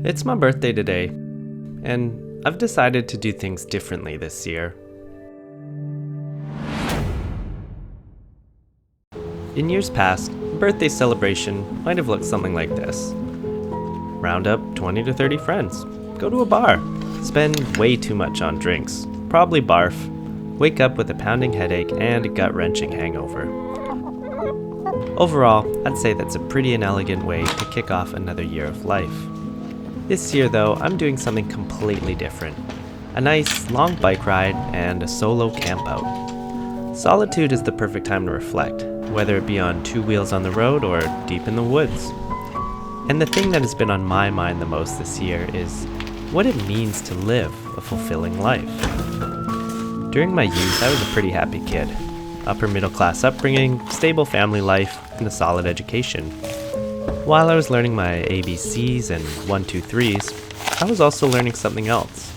It's my birthday today, and I've decided to do things differently this year. In years past, a birthday celebration might have looked something like this. Round up 20 to 30 friends, go to a bar, spend way too much on drinks, probably barf, wake up with a pounding headache and a gut-wrenching hangover. Overall, I'd say that's a pretty inelegant way to kick off another year of life. This year though, I'm doing something completely different. A nice, long bike ride and a solo camp out. Solitude is the perfect time to reflect, whether it be on two wheels on the road or deep in the woods. And the thing that has been on my mind the most this year is what it means to live a fulfilling life. During my youth, I was a pretty happy kid. Upper middle class upbringing, stable family life, and a solid education. While I was learning my ABCs and 1, 2, 3s, I was also learning something else.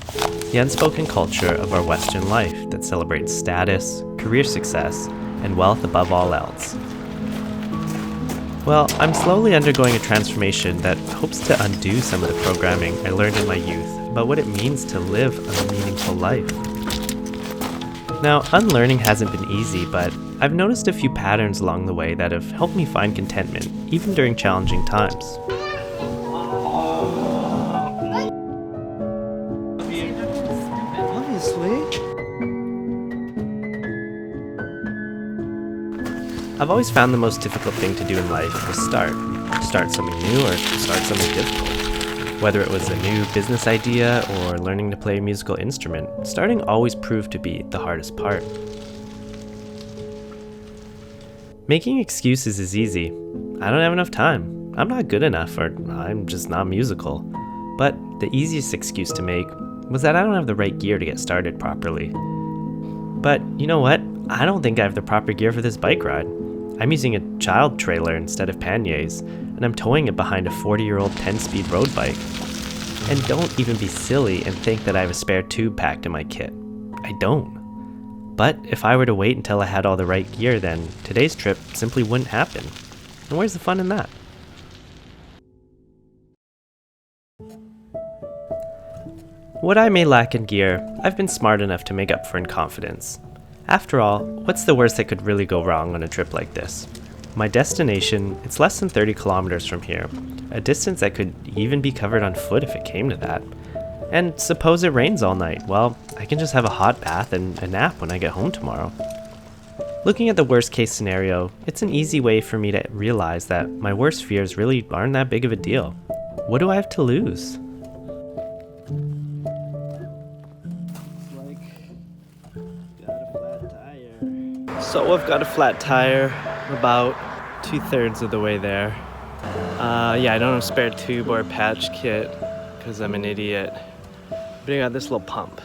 The unspoken culture of our Western life that celebrates status, career success, and wealth above all else. Well, I'm slowly undergoing a transformation that hopes to undo some of the programming I learned in my youth about what it means to live a meaningful life. Now, unlearning hasn't been easy, but I've noticed a few patterns along the way that have helped me find contentment, even during challenging times. Obviously. I've always found the most difficult thing to do in life was start something new or start something difficult. Whether it was a new business idea or learning to play a musical instrument, starting always proved to be the hardest part. Making excuses is easy. I don't have enough time. I'm not good enough, or I'm just not musical. But the easiest excuse to make was that I don't have the right gear to get started properly. But you know what? I don't think I have the proper gear for this bike ride. I'm using a child trailer instead of panniers, and I'm towing it behind a 40-year-old 10-speed road bike. And don't even be silly and think that I have a spare tube packed in my kit. I don't. But if I were to wait until I had all the right gear, then today's trip simply wouldn't happen. And where's the fun in that? What I may lack in gear, I've been smart enough to make up for in confidence. After all, what's the worst that could really go wrong on a trip like this? My destination, it's less than 30 kilometers from here, a distance that could even be covered on foot if it came to that. And suppose it rains all night, well, I can just have a hot bath and a nap when I get home tomorrow. Looking at the worst case scenario, it's an easy way for me to realize that my worst fears really aren't that big of a deal. What do I have to lose? So I've got a flat tire, about 2/3 of the way there. Yeah, I don't have a spare tube or a patch kit because I'm an idiot. But I got this little pump.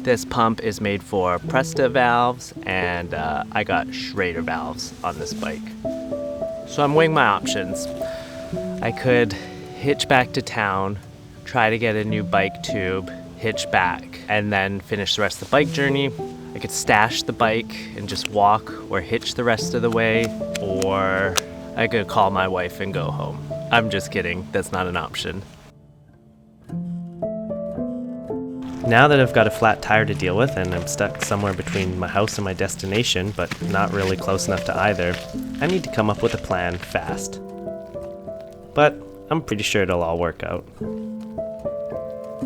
This pump is made for Presta valves, and I got Schrader valves on this bike. So I'm weighing my options. I could hitch back to town, try to get a new bike tube, hitch back, and then finish the rest of the bike journey. I could stash the bike and just walk or hitch the rest of the way, or I could call my wife and go home. I'm just kidding, that's not an option. Now that I've got a flat tire to deal with and I'm stuck somewhere between my house and my destination, but not really close enough to either, I need to come up with a plan fast. But I'm pretty sure it'll all work out.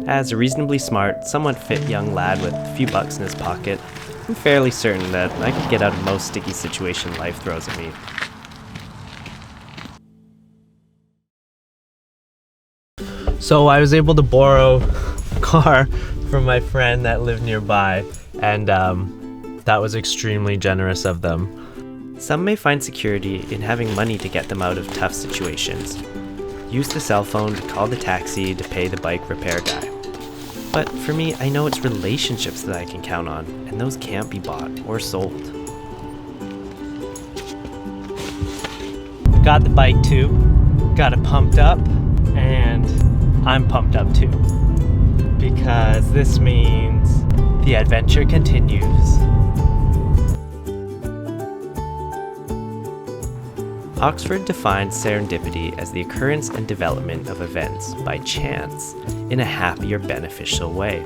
As a reasonably smart, somewhat fit young lad with a few bucks in his pocket, I'm fairly certain that I could get out of most sticky situation life throws at me. So I was able to borrow a car from my friend that lived nearby, and that was extremely generous of them. Some may find security in having money to get them out of tough situations. Use the cell phone to call the taxi to pay the bike repair guy. But for me, I know it's relationships that I can count on, and those can't be bought or sold. Got the bike tube, got it pumped up, and I'm pumped up too. Because this means The adventure continues. Oxford defines serendipity as the occurrence and development of events by chance in a happy or beneficial way.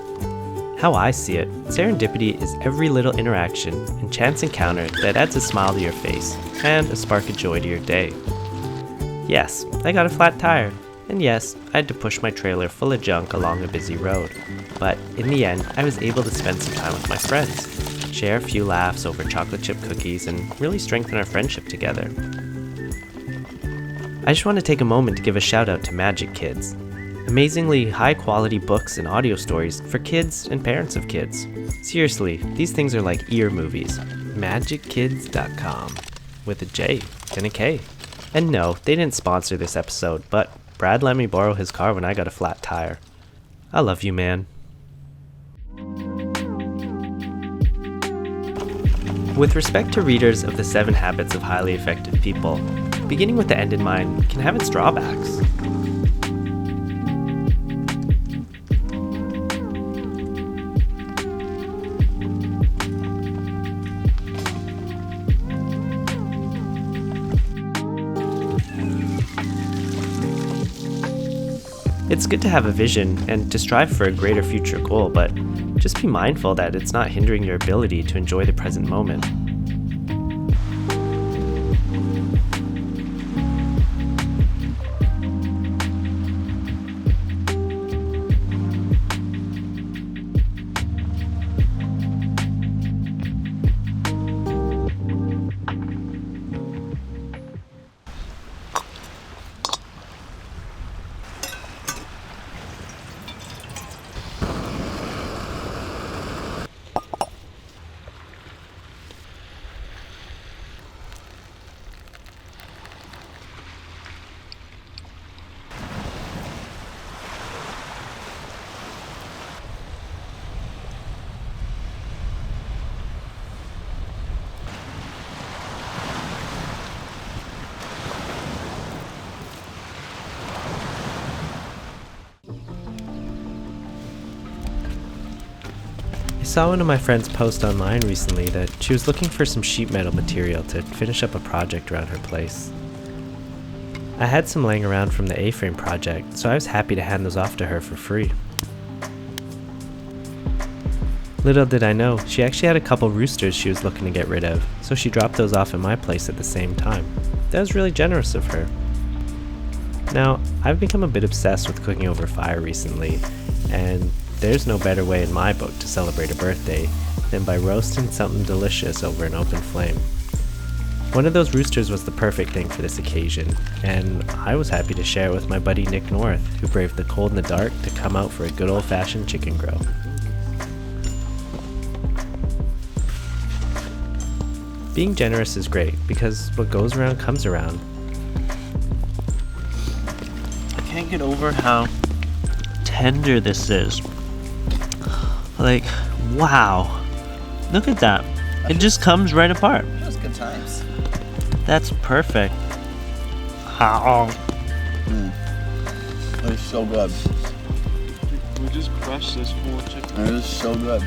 How I see it, serendipity is every little interaction and chance encounter that adds a smile to your face and a spark of joy to your day. Yes, I got a flat tire, and yes, I had to push my trailer full of junk along a busy road, but in the end, I was able to spend some time with my friends, share a few laughs over chocolate chip cookies, and really strengthen our friendship together. I just want to take a moment to give a shout out to Magic Kids. Amazingly high quality books and audio stories for kids and parents of kids. Seriously, these things are like ear movies. MagicKids.com with a J and a K. And no, they didn't sponsor this episode, but Brad let me borrow his car when I got a flat tire. I love you, man. With respect to readers of the 7 Habits of Highly Effective People, beginning with the end in mind can have its drawbacks. It's good to have a vision and to strive for a greater future goal, but just be mindful that it's not hindering your ability to enjoy the present moment. I saw one of my friends post online recently that she was looking for some sheet metal material to finish up a project around her place. I had some laying around from the A-frame project, so I was happy to hand those off to her for free. Little did I know, she actually had a couple roosters she was looking to get rid of, so she dropped those off at my place at the same time. That was really generous of her. Now, I've become a bit obsessed with cooking over fire recently, and there's no better way in my book to celebrate a birthday than by roasting something delicious over an open flame. One of those roosters was the perfect thing for this occasion, and I was happy to share it with my buddy Nick North, who braved the cold and the dark to come out for a good old-fashioned chicken grill. Being generous is great because what goes around comes around. I can't get over how tender this is. Like, wow. Look at that. It just comes right apart. It was good times. That's perfect. How? It's so good. We just crushed this whole chicken. It is so good.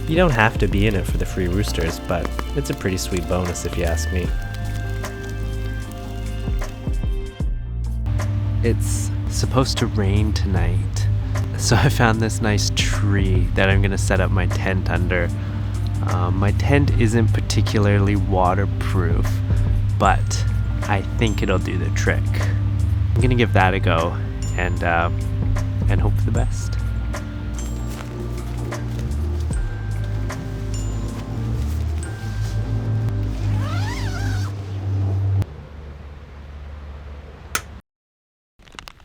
You don't have to be in it for the free roosters, but it's a pretty sweet bonus if you ask me. It's supposed to rain tonight, so I found this nice tree that I'm gonna set up my tent under. My tent isn't particularly waterproof, but I think it'll do the trick. I'm gonna give that a go and hope for the best.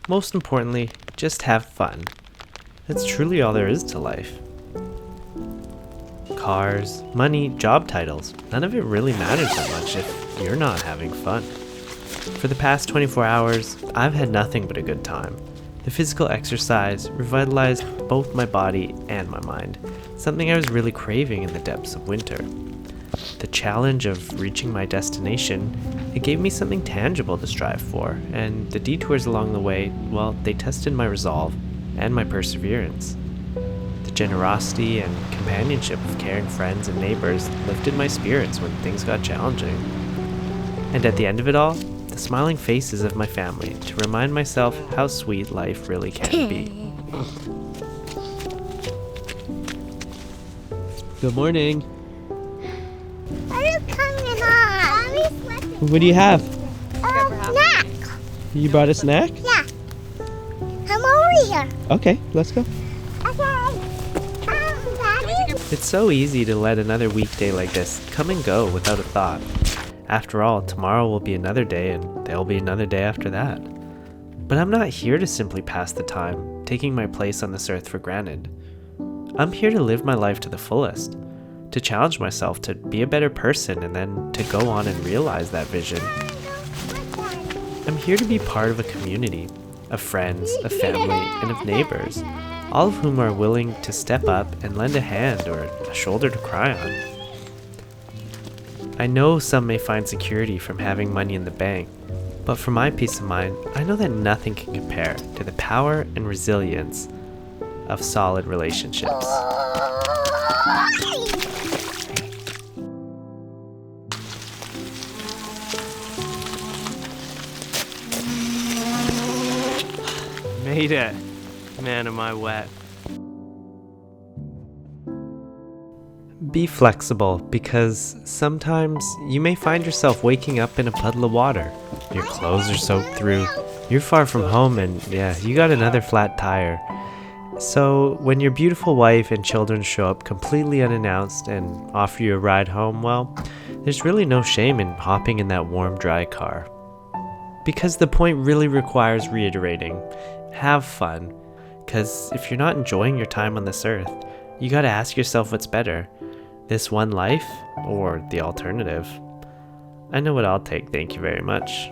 Most importantly, just have fun. That's truly all there is to life. Cars, money, job titles, none of it really matters that much if you're not having fun. For the past 24 hours, I've had nothing but a good time. The physical exercise revitalized both my body and my mind, something I was really craving in the depths of winter. The challenge of reaching my destination, it gave me something tangible to strive for, and the detours along the way, well, they tested my resolve and my perseverance. The generosity and companionship of caring friends and neighbors lifted my spirits when things got challenging. And at the end of it all, the smiling faces of my family to remind myself how sweet life really can be. Good morning. What is coming on? What do you have? Snack. You brought a snack? Yeah. Come over here. Okay, let's go. Okay. Daddy. It's so easy to let another weekday like this come and go without a thought. After all, tomorrow will be another day and there'll be another day after that. But I'm not here to simply pass the time, taking my place on this earth for granted. I'm here to live my life to the fullest, to challenge myself to be a better person and then to go on and realize that vision. I'm here to be part of a community, of friends, of family, and of neighbors, all of whom are willing to step up and lend a hand or a shoulder to cry on. I know some may find security from having money in the bank, but for my peace of mind, I know that nothing can compare to the power and resilience of solid relationships. Made it. Man, am I wet. Be flexible, because sometimes you may find yourself waking up in a puddle of water. Your clothes are soaked through. You're far from home and you got another flat tire. So when your beautiful wife and children show up completely unannounced and offer you a ride home, well, there's really no shame in hopping in that warm, dry car. Because the point really requires reiterating. Have fun. Because if you're not enjoying your time on this earth, you gotta ask yourself what's better. This one life or the alternative? I know what I'll take, thank you very much.